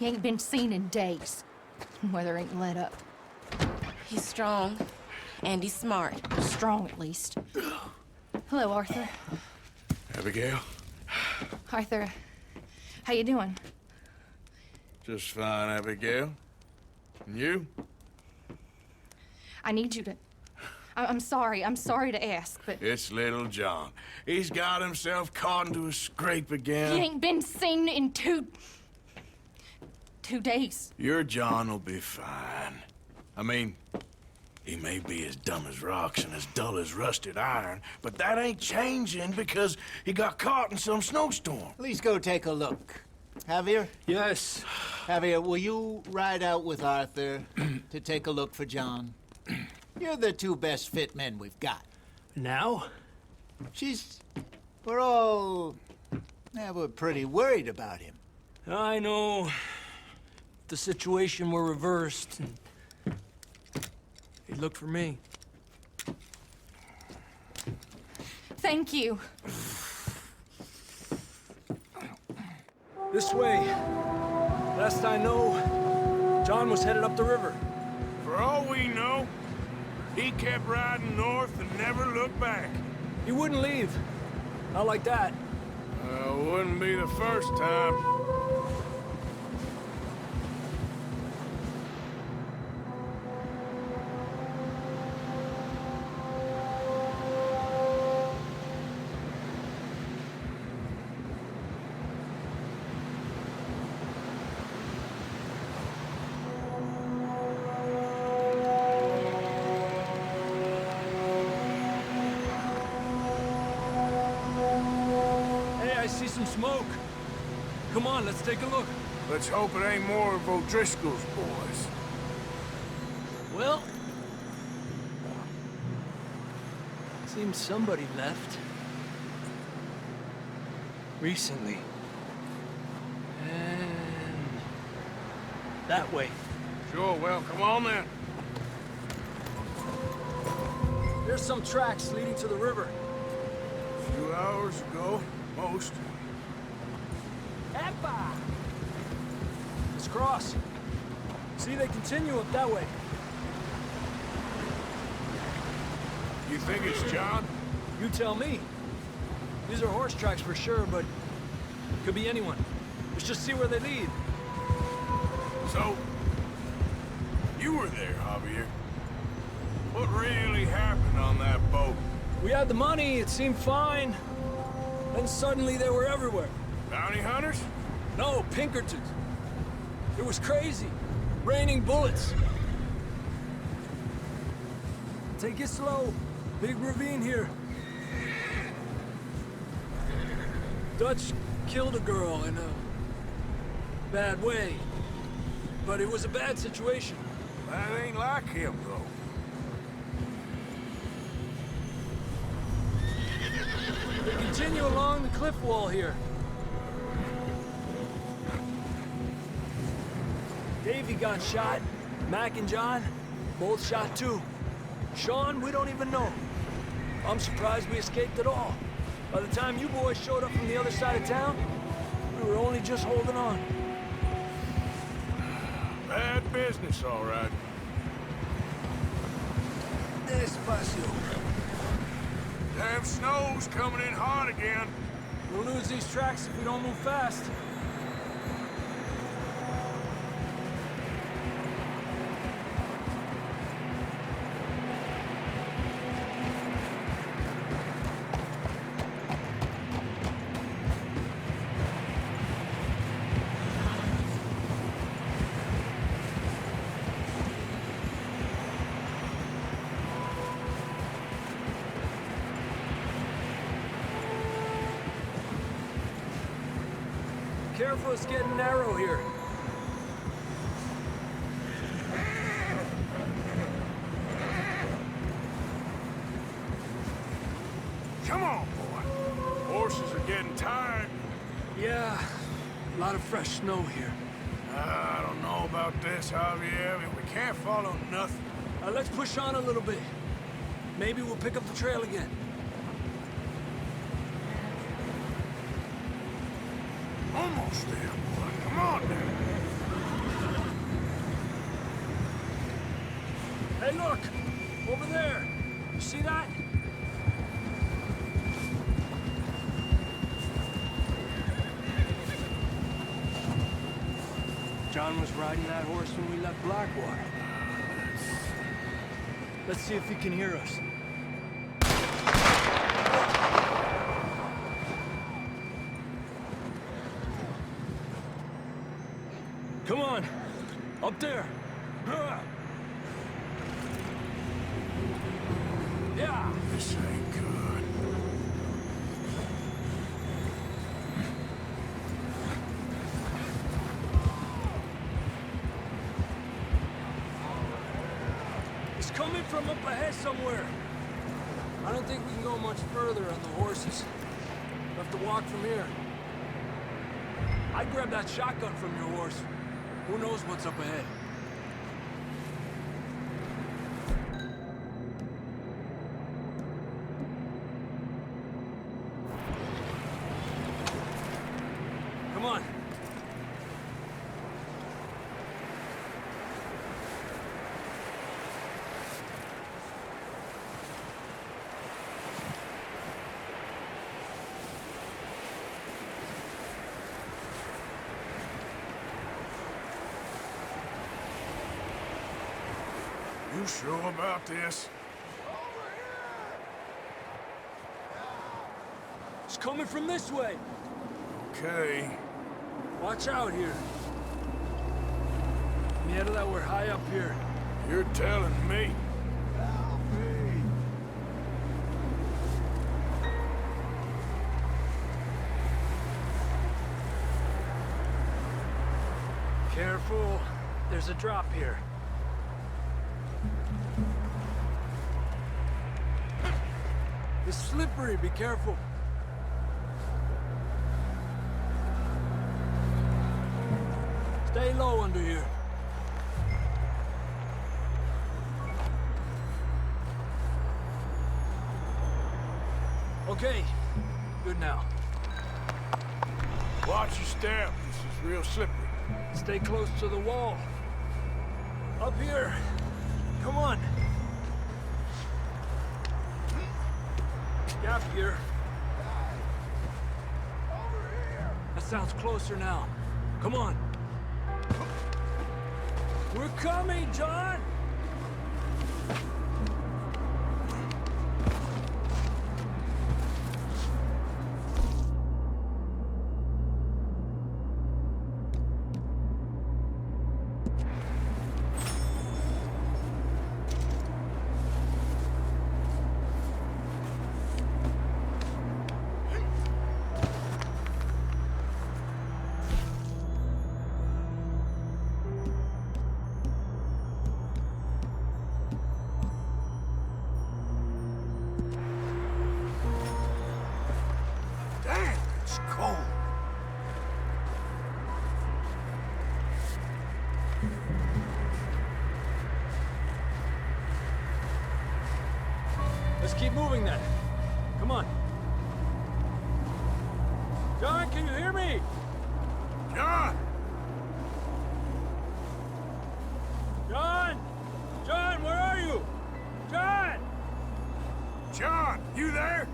He ain't been seen in days. Weather ain't let up. He's strong, and he's smart. Strong, at least. Hello, Arthur. Abigail? Arthur, how you doing? Just fine, Abigail. And you? I need you to... I'm sorry to ask, but... It's little John. He's got himself caught into a scrape again. He ain't been seen in 2 days. Your John will be fine. I mean, he may be as dumb as rocks and as dull as rusted iron, but that ain't changing because he got caught in some snowstorm. Please go take a look. Javier? Yes. Javier, will you ride out with Arthur to take a look for John? You're the 2 best fit men we've got. Now? We're pretty worried about him. I know. If the situation were reversed, he'd look for me. Thank you. This way. Last I know, John was headed up the river. For all we know, he kept riding north and never looked back. He wouldn't leave. Not like that. Wouldn't be the first time. I see some smoke. Come on, let's take a look. Let's hope it ain't more of O'Driscoll's boys. Well, seems somebody left. Recently. And that way. Sure, well, come on then. There's some tracks leading to the river. A few hours ago, most. Epa! Let's cross. See, they continue up that way. You think it's John? You tell me. These are horse tracks for sure, but could be anyone. Let's just see where they lead. So, you were there, Javier. What really happened on that boat? We had the money, it seemed fine. Then suddenly they were everywhere. Bounty hunters? No, Pinkertons. It was crazy. Raining bullets. Take it slow. Big ravine here. Dutch killed a girl in a bad way. But it was a bad situation. That ain't like him, though. They continue along the cliff wall here. Davey got shot. Mac and John, both shot too. Sean, we don't even know. I'm surprised we escaped at all. By the time you boys showed up from the other side of town, we were only just holding on. Bad business, all right. Despacio. Damn snow's coming in hot again. We'll lose these tracks if we don't move fast. Careful, it's getting narrow here. Come on, boy. Horses are getting tired. Yeah, a lot of fresh snow here. I don't know about this, Javier. I mean, we can't follow nothing. Let's push on a little bit. Maybe we'll pick up the trail again. Almost there, boy. Come on now. Hey, look! Over there! You see that? John was riding that horse when we left Blackwater. Let's see if he can hear us. Come on! Up there! Yeah! This ain't good. It's coming from up ahead somewhere. I don't think we can go much further on the horses. We'll have to walk from here. I'd grab that shotgun from your horse. Who knows what's up ahead? Come on. You sure about this? It's coming from this way. Okay. Watch out here. Mierda, we're high up here. You're telling me. Careful. There's a drop here. It's slippery. Be careful. Stay low under here. Okay. Good now. Watch your step. This is real slippery. Stay close to the wall. Up here. Come on. Gap here. That sounds closer now. Come on. We're coming, John! Damn, it's cold. Let's keep moving then. Come on. John, can you hear me? John! John! John, where are you? John! John, you there?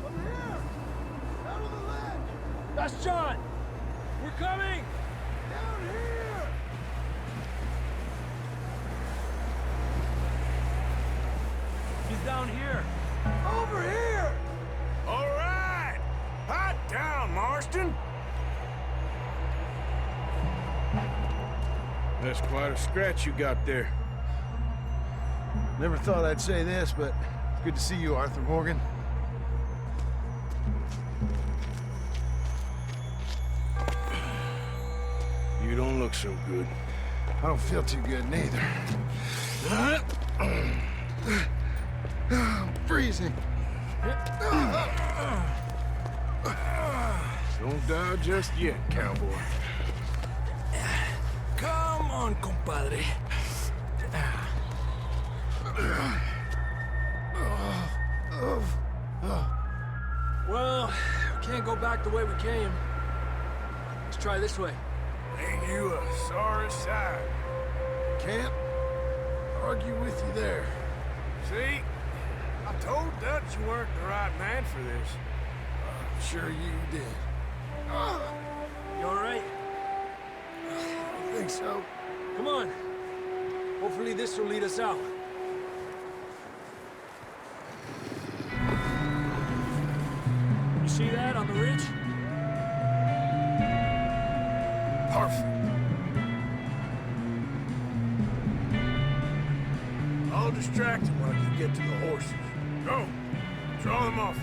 Over here! Down on the ledge! That's John! We're coming! Down here! He's down here! Over here! All right! Hot down, Marston! That's quite a scratch you got there. Never thought I'd say this, but it's good to see you, Arthur Morgan. You don't look so good. I don't feel too good, neither. I'm freezing. Don't die just yet, cowboy. Come on, compadre. Well, we can't go back the way we came. Let's try this way. Ain't you a sorry sight? Camp? argue with you there. See? I told Dutch you weren't the right man for this. I'm sure you did. You all right? I think so. Come on. Hopefully this will lead us out. You see that on the ridge? Perfect. I'll distract him when I get to the horses. Go. Draw them off.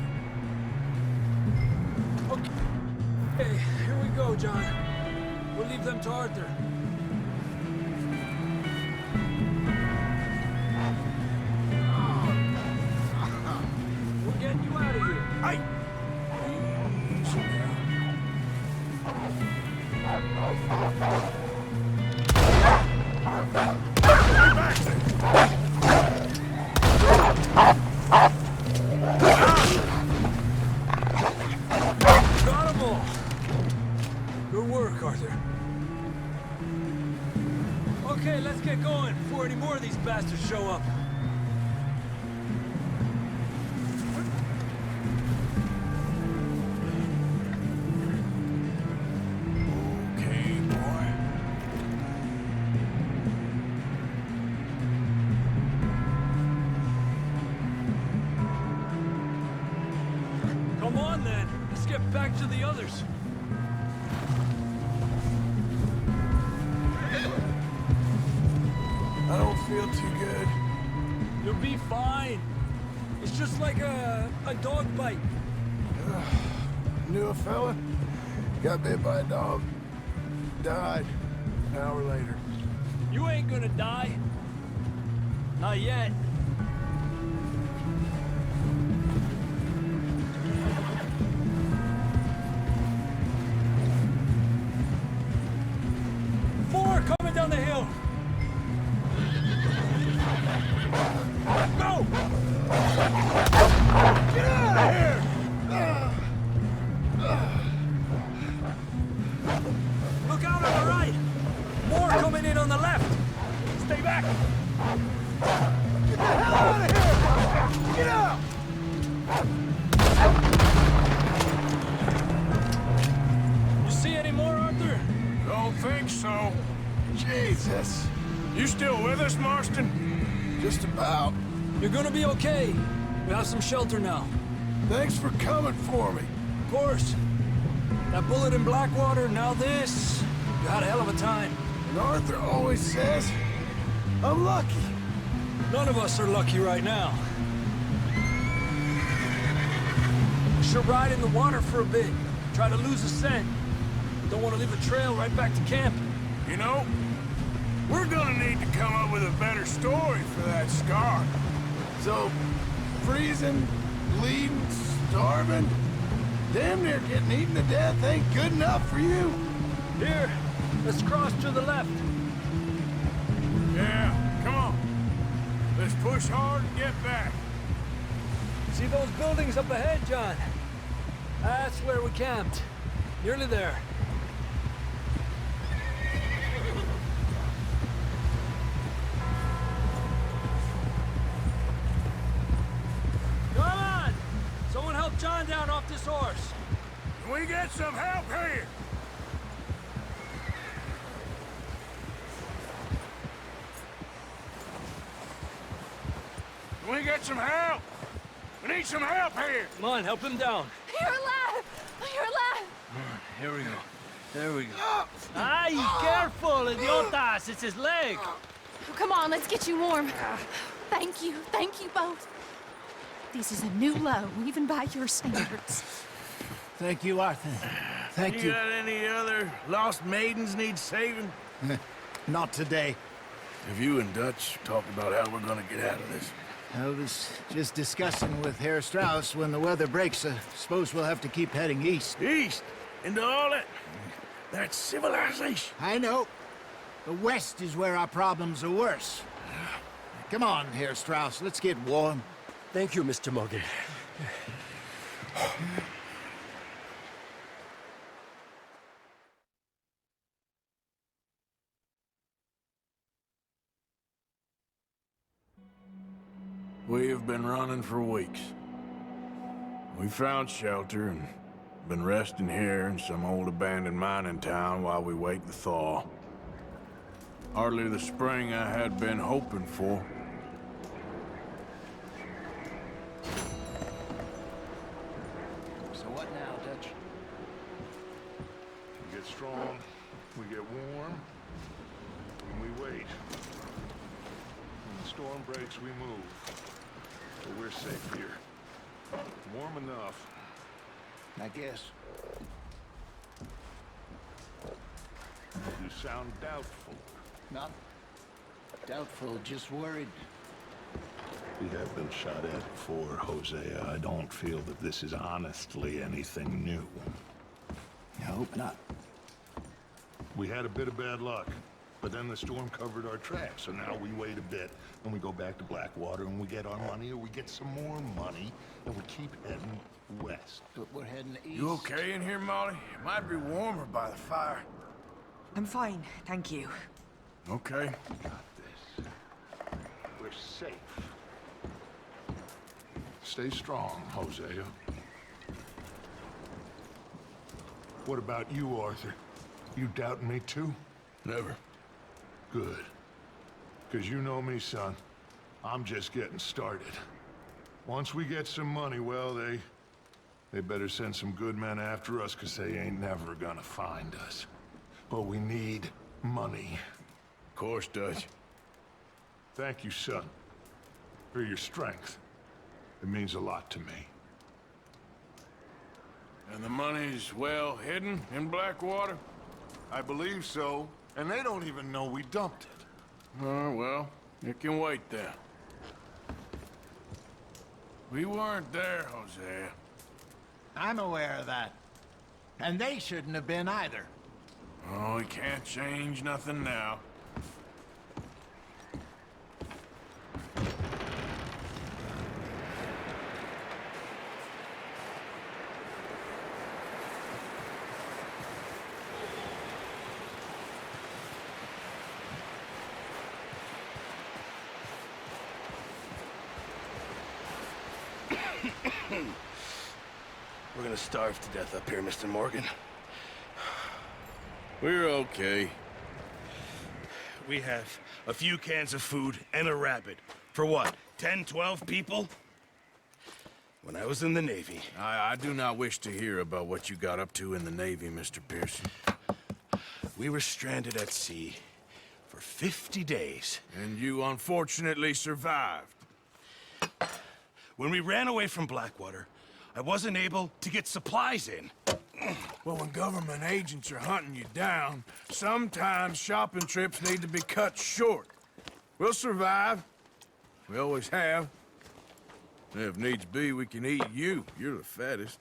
Okay. Hey, here we go, John. We'll leave them to Arthur. We're getting you out of here. Hey! Easy now. Get back there! Got 'em all. Good work, Arthur. Okay, let's get going before any more of these bastards show up. Okay, boy. Come on, then. Let's get back to the others. I don't feel too good. You'll be fine. It's just like a dog bite. Knew a fella, got bit by a dog, died an hour later. You ain't gonna die. Not yet. More coming down the hill. Go! Get out of here! Look out on the right. More coming in on the left. Stay back. Get the hell out of here! Get out! You see any more, Arthur? Don't think so. Jesus! You still with us, Marston? Just about. You're gonna be okay. We have some shelter now. Thanks for coming for me. Of course. That bullet in Blackwater, now this. You had a hell of a time. And Arthur always says, I'm lucky. None of us are lucky right now. We should ride in the water for a bit. Try to lose a scent. Don't want to leave a trail right back to camp. You know, we're gonna need to come up with a better story for that scar. So, freezing, bleeding, starving, damn near getting eaten to death ain't good enough for you. Here, let's cross to the left. Yeah, come on. Let's push hard and get back. See those buildings up ahead, John? That's where we camped. Nearly there. Come on! Someone help John down off this horse. Can we get some help here? Can we get some help? We need some help here. Come on, help him down. You're alive! You're alive! Here we go. There we go. Ay, careful, idiotas! It's his leg. Oh, come on, let's get you warm. Thank you both. This is a new low, even by your standards. Thank you, Arthur. Thank you. got any other lost maidens need saving? Not today. Have you and Dutch talked about how we're gonna get out of this? I was just discussing with Herr Strauss when the weather breaks. I suppose we'll have to keep heading east. East? Into all that... that civilization? I know. The west is where our problems are worse. Come on, Herr Strauss, let's get warm. Thank you, Mr. Morgan. We have been running for weeks. We found shelter and been resting here in some old abandoned mining town while we wait the thaw. Hardly the spring I had been hoping for. So what now, Dutch? We get strong, we get warm, and we wait. When the storm breaks, we move. But we're safe here. Warm enough. I guess. You sound doubtful. Not doubtful, just worried. We have been shot at before, Hosea. I don't feel that this is honestly anything new. I hope not. We had a bit of bad luck, but then the storm covered our tracks, so now we wait a bit, and we go back to Blackwater, and we get our money, or we get some more money, and we keep heading west. But we're heading east. You okay in here, Molly? It might be warmer by the fire. I'm fine, thank you. Okay. Got this. We're safe. Stay strong, Hosea. What about you, Arthur? You doubting me too? Never. Good. Because you know me, son. I'm just getting started. Once we get some money, well, they better send some good men after us, because they ain't never gonna find us. But we need money. Of course, Dutch. Thank you, son, for your strength. It means a lot to me. And the money's well hidden in Blackwater? I believe so, and they don't even know we dumped it. Oh, well, it can wait then. We weren't there, Hosea. I'm aware of that. And they shouldn't have been either. Oh, we can't change nothing now. We're gonna starve to death up here, Mr. Morgan. We're okay. We have a few cans of food and a rabbit. For what, 10, 12 people? When I was in the Navy... I do not wish to hear about what you got up to in the Navy, Mr. Pearson. We were stranded at sea for 50 days. And you unfortunately survived. When we ran away from Blackwater, I wasn't able to get supplies in. Well, when government agents are hunting you down, sometimes shopping trips need to be cut short. We'll survive. We always have. If needs be, we can eat you. You're the fattest.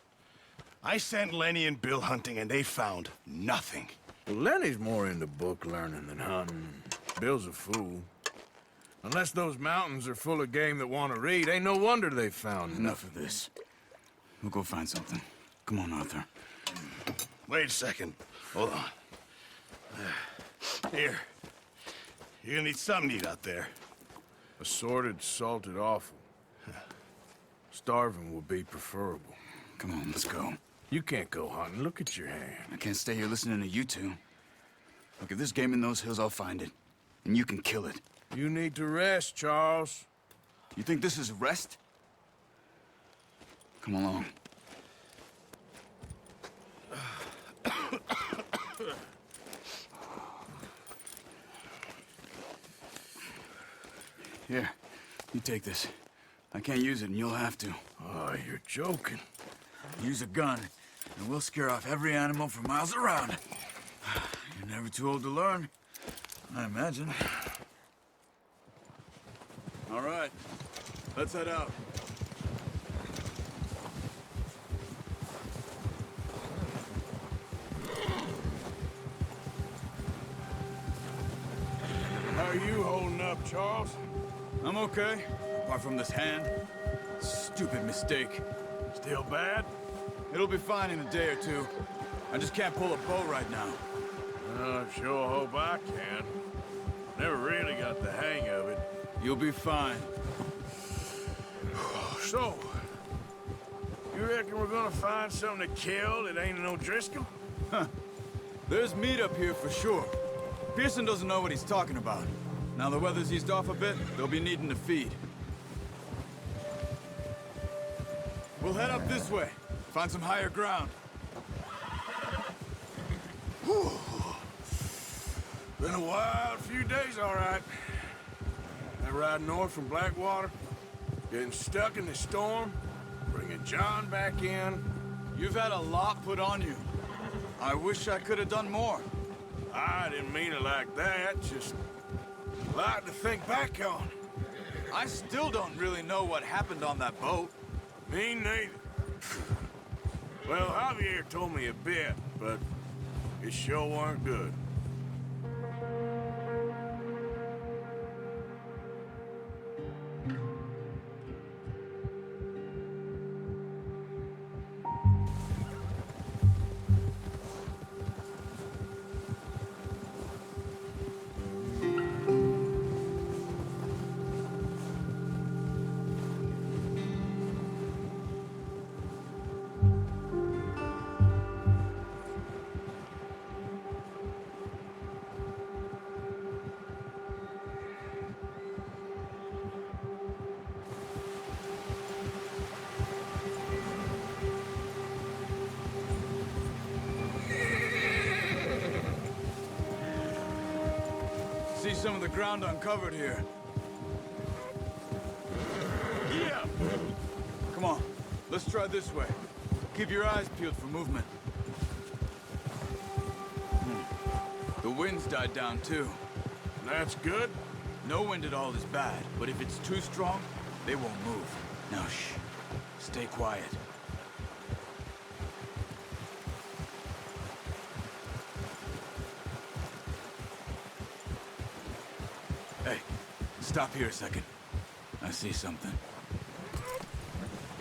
I sent Lenny and Bill hunting, and they found nothing. Well, Lenny's more into book learning than hunting. Bill's a fool. Unless those mountains are full of game that want to read, ain't no wonder they found Enough of this. We'll go find something. Come on, Arthur. Wait a second. Hold on. Here. You're gonna need something to eat out there. Assorted, salted offal. Starving would be preferable. Come on, let's go. You can't go hunting. Look at your hand. I can't stay here listening to you two. Look, if there's game in those hills, I'll find it. And you can kill it. You need to rest, Charles. You think this is rest? Come along. Here, you take this. I can't use it, and you'll have to. Oh, you're joking. Use a gun, and we'll scare off every animal for miles around. You're never too old to learn, I imagine. All right, let's head out. How are you holding up, Charles? I'm okay, apart from this hand. Stupid mistake. Still bad? It'll be fine in a day or two. I just can't pull a bow right now. Sure hope I can. Never really got the hang of it. You'll be fine. So, you reckon we're gonna find something to kill that ain't no Driscoll? There's meat up here for sure. Pearson doesn't know what he's talking about. Now the weather's eased off a bit, they'll be needing to feed. We'll head up this way. Find some higher ground. Whew. Been a wild few days, all right. That ride north from Blackwater, getting stuck in the storm, bringing John back in. You've had a lot put on you. I wish I could have done more. I didn't mean it like that, just a lot to think back on. I still don't really know what happened on that boat. Me neither. Well, Javier told me a bit, but it sure weren't good. See some of the ground uncovered here. Yeah! Come on, let's try this way. Keep your eyes peeled for movement. The wind's died down too. That's good. No wind at all is bad, but if it's too strong, they won't move. Now shh, stay quiet. Hey, stop here a second. I see something.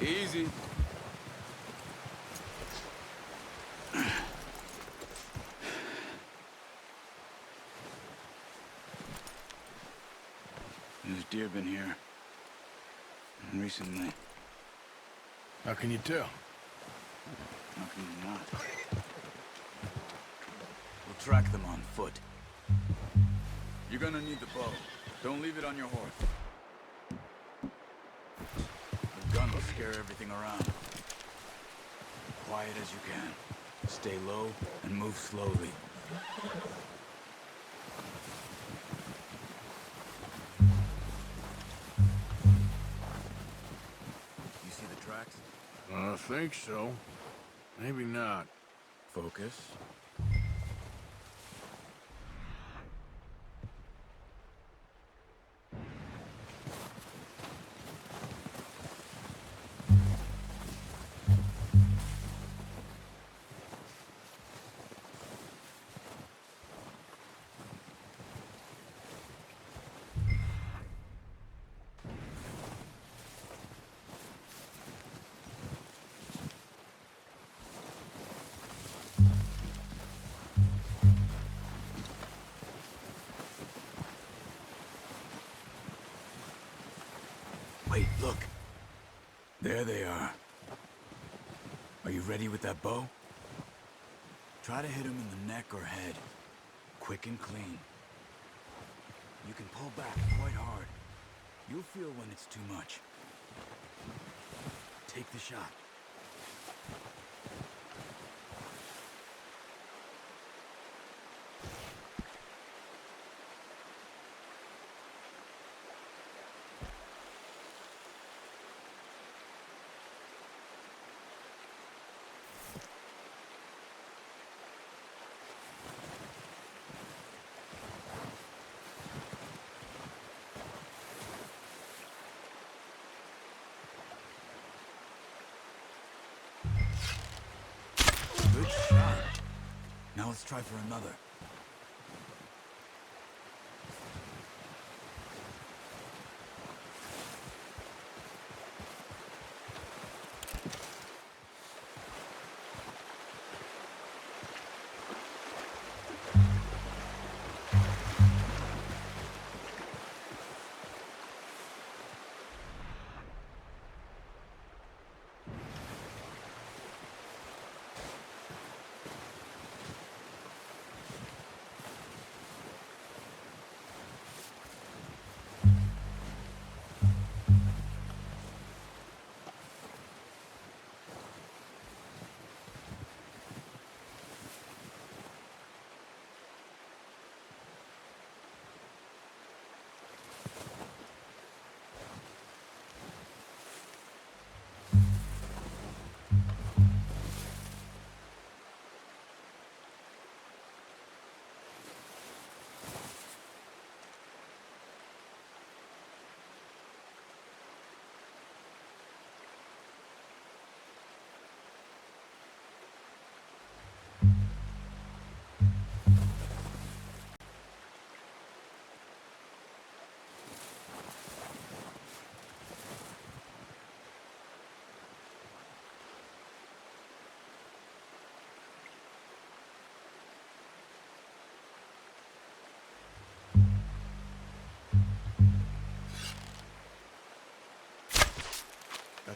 Easy. There's deer been here. Recently. How can you tell? How can you not? We'll track them on foot. You're gonna need the bow. Don't leave it on your horse. The gun will scare everything around. Quiet as you can. Stay low and move slowly. You see the tracks? I think so. Maybe not. Focus. Wait, look. There they are. Are you ready with that bow? Try to hit him in the neck or head. Quick and clean. You can pull back quite hard. You'll feel when it's too much. Take the shot. Good shot. Now let's try for another.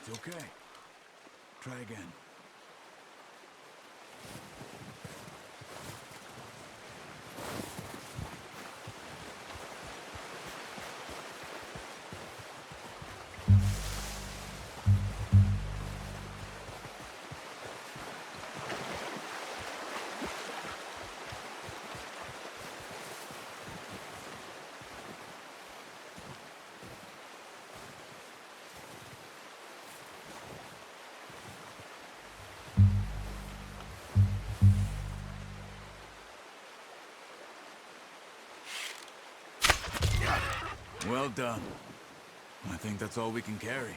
It's okay. Try again. Well done. I think that's all we can carry.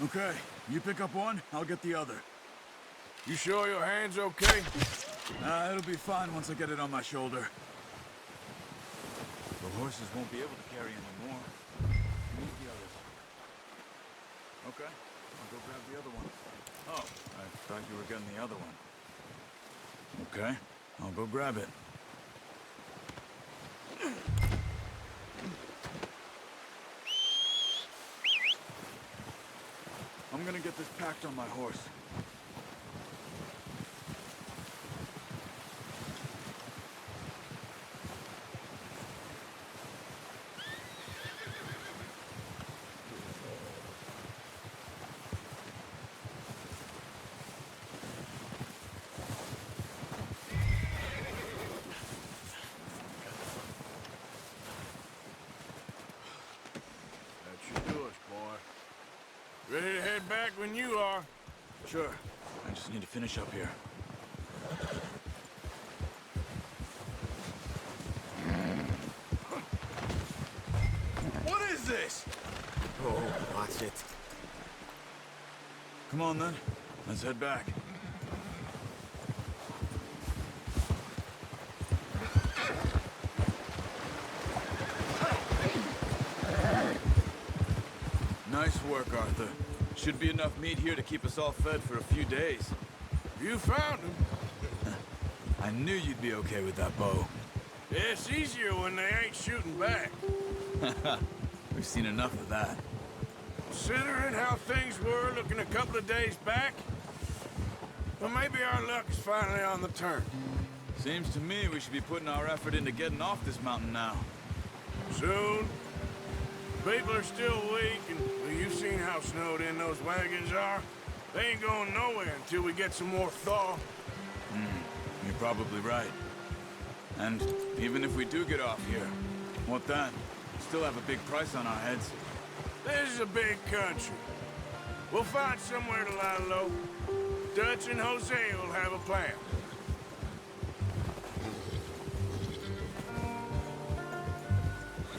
Okay, you pick up one, I'll get the other. You sure your hand's okay? It'll be fine once I get it on my shoulder. The horses won't be able to carry anymore. You need the others. Okay, I'll go grab the other one. Oh, I thought you were getting the other one. Okay, I'll go grab it. I'm gonna get this packed on my horse. That should do us, boy. Ready to head back when you are. Sure. I just need to finish up here. What is this? Oh, watch it. Come on then. Let's head back. Nice work, Arthur. Should be enough meat here to keep us all fed for a few days. You found him. I knew you'd be okay with that bow. It's easier when they ain't shooting back. We've seen enough of that. Considering how things were looking a couple of days back, well, maybe our luck is finally on the turn. Seems to me we should be putting our effort into getting off this mountain now. Soon. People are still weak, and well, you've seen how snowed in those wagons are. They ain't going nowhere until we get some more thaw. You're probably right. And even if we do get off here, what then? We still have a big price on our heads. This is a big country. We'll find somewhere to lie low. Dutch and Jose will have a plan.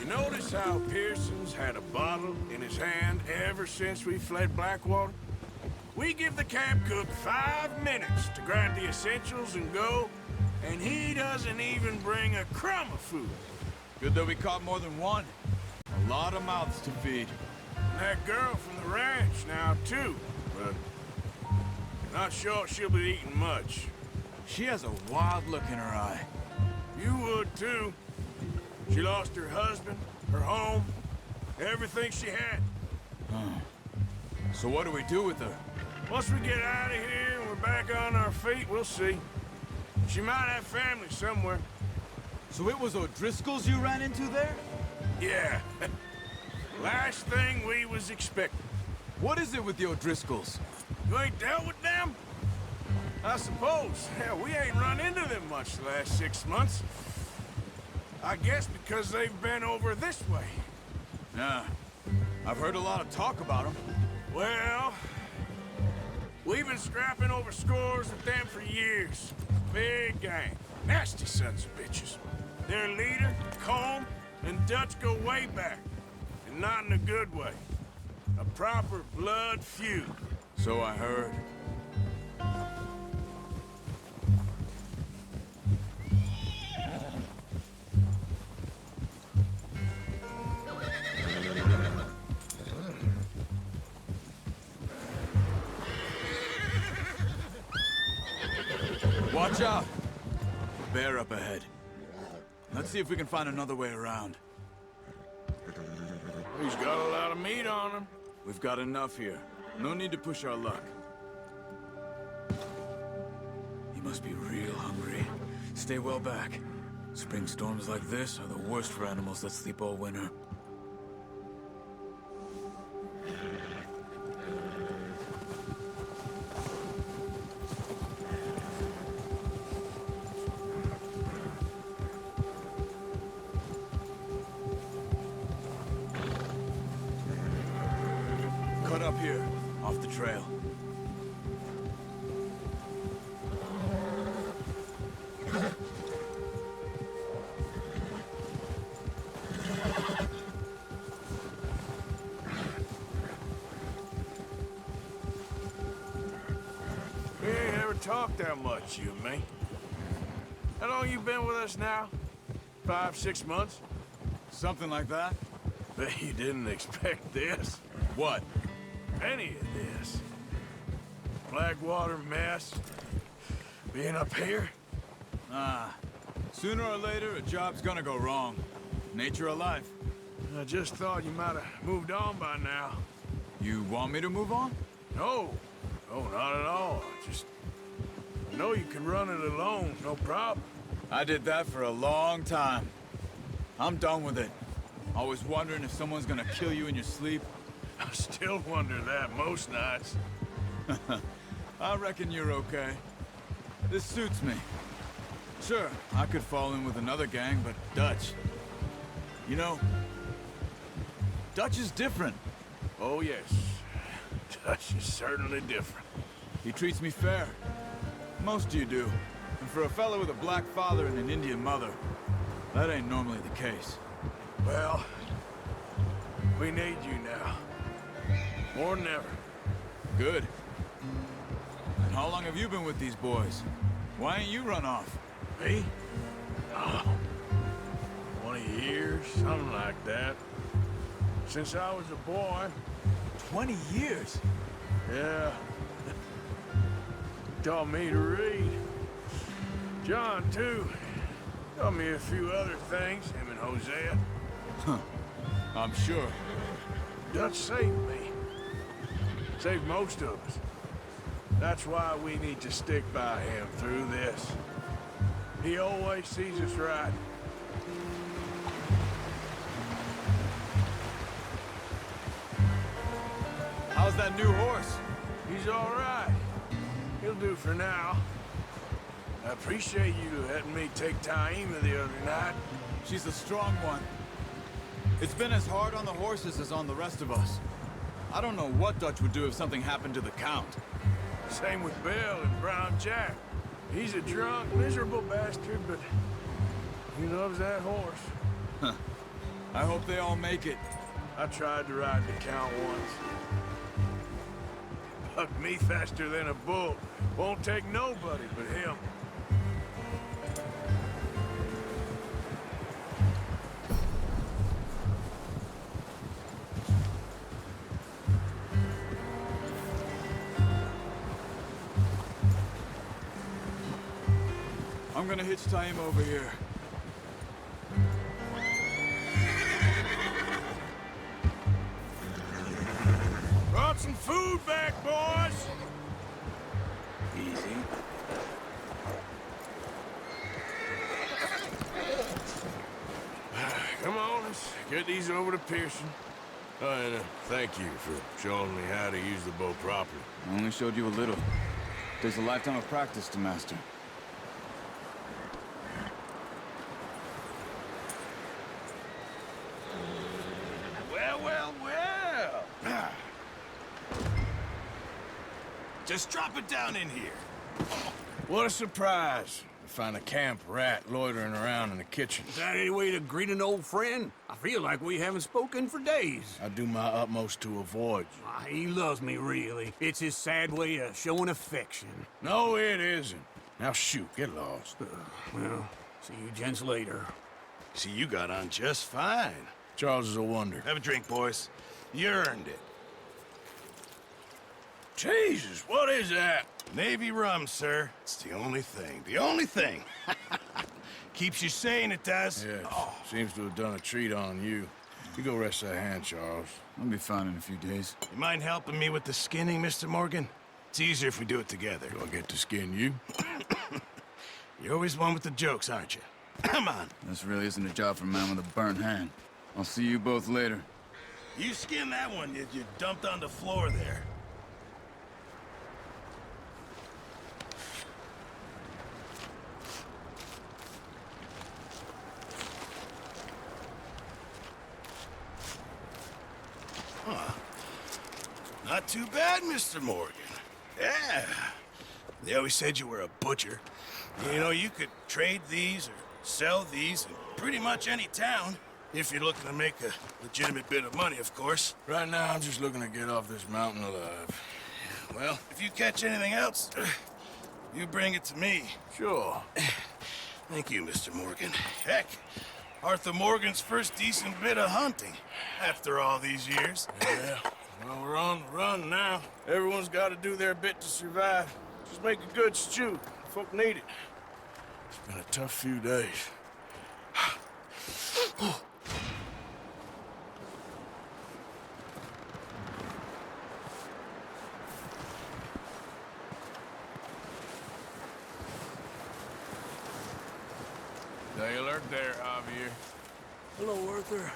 You notice how Pearson's had a bottle in his hand ever since we fled Blackwater? We give the camp cook 5 minutes to grab the essentials and go, and he doesn't even bring a crumb of food. Good that we caught more than one. A lot of mouths to feed. And that girl from the ranch now, too, but not sure she'll be eating much. She has a wild look in her eye. You would, too. She lost her husband, her home, everything she had. So what do we do with her? Once we get out of here and we're back on our feet, we'll see. She might have family somewhere. So it was O'Driscoll's you ran into there? Yeah. Last thing we was expecting. What is it with the O'Driscolls? You ain't dealt with them? I suppose. Hell, we ain't run into them much the last 6 months. I guess because they've been over this way. Yeah. I've heard a lot of talk about them. Well, we've been scrapping over scores with them for years. Big gang. Nasty sons of bitches. Their leader, Colm, and Dutch go way back. And not in a good way. A proper blood feud. So I heard. Watch out! A bear up ahead. Let's see if we can find another way around. He's got a lot of meat on him. We've got enough here. No need to push our luck. He must be real hungry. Stay well back. Spring storms like this are the worst for animals that sleep all winter. Cut up here, off the trail. We ain't ever talked that much, you and me. How long you been with us now? 5, 6 months? Something like that? Bet you didn't expect this. What? Any of this. Blackwater mess. Being up here? Sooner or later, a job's gonna go wrong. Nature of life. I just thought you might have moved on by now. You want me to move on? No. No, not at all. I know you can run it alone, no problem. I did that for a long time. I'm done with it. Always wondering if someone's gonna kill you in your sleep. I still wonder that most nights. I reckon you're okay. This suits me. Sure, I could fall in with another gang, but Dutch... You know, Dutch is different. Oh, yes. Dutch is certainly different. He treats me fair. Most of you do. And for a fella with a black father and an Indian mother, that ain't normally the case. Well, we need you now. More than ever. Good. And how long have you been with these boys? Why ain't you run off? Me? Oh, 20 years, something like that. Since I was a boy. 20 years? Yeah. Taught me to read. John, too. Taught me a few other things, him and Hosea. Huh. I'm sure. Dutch saved me. Saved most of us. That's why we need to stick by him through this. He always sees us right. How's that new horse? He's all right. He'll do for now. I appreciate you letting me take Taima the other night. She's a strong one. It's been as hard on the horses as on the rest of us. I don't know what Dutch would do if something happened to the Count. Same with Bill and Brown Jack. He's a drunk, miserable bastard, but he loves that horse. Huh. I hope they all make it. I tried to ride the Count once. Bucked me faster than a bull. Won't take nobody but him. I'm gonna hitch Taima over here. Brought some food back, boys! Easy. Come on, let's get these over to Pearson. Oh, and thank you for showing me how to use the bow properly. I only showed you a little. Takes a lifetime of practice to master. Well. Just drop it down in here. What a surprise to find a camp rat loitering around in the kitchen. Is that any way to greet an old friend? I feel like we haven't spoken for days. I do my utmost to avoid you. He loves me, really. It's his sad way of showing affection. No, it isn't. Now shoot, get lost. Well, see you gents later. See, you got on just fine. Charles is a wonder. Have a drink, boys. You earned it. Jesus, what is that? Navy rum, sir. It's the only thing. The only thing. Keeps you sane, it does. Yes, seems to have done a treat on you. You go rest that hand, Charles. I'll be fine in a few days. You mind helping me with the skinning, Mr. Morgan? It's easier if we do it together. Do I get to skin you? You're always one with the jokes, aren't you? Come on. This really isn't a job for a man with a burnt hand. I'll see you both later. You skin that one you dumped on the floor there. Huh. Not too bad, Mr. Morgan. Yeah. They always said you were a butcher. You know, you could trade these or sell these in pretty much any town. If you're looking to make a legitimate bit of money, of course. Right now, I'm just looking to get off this mountain alive. Well, if you catch anything else, you bring it to me. Sure. Thank you, Mr. Morgan. Heck, Arthur Morgan's first decent bit of hunting after all these years. Yeah, well, we're on the run now. Everyone's got to do their bit to survive. Just make a good stew. Folk need it. It's been a tough few days. Stay alert there, Javier. Hello, Arthur.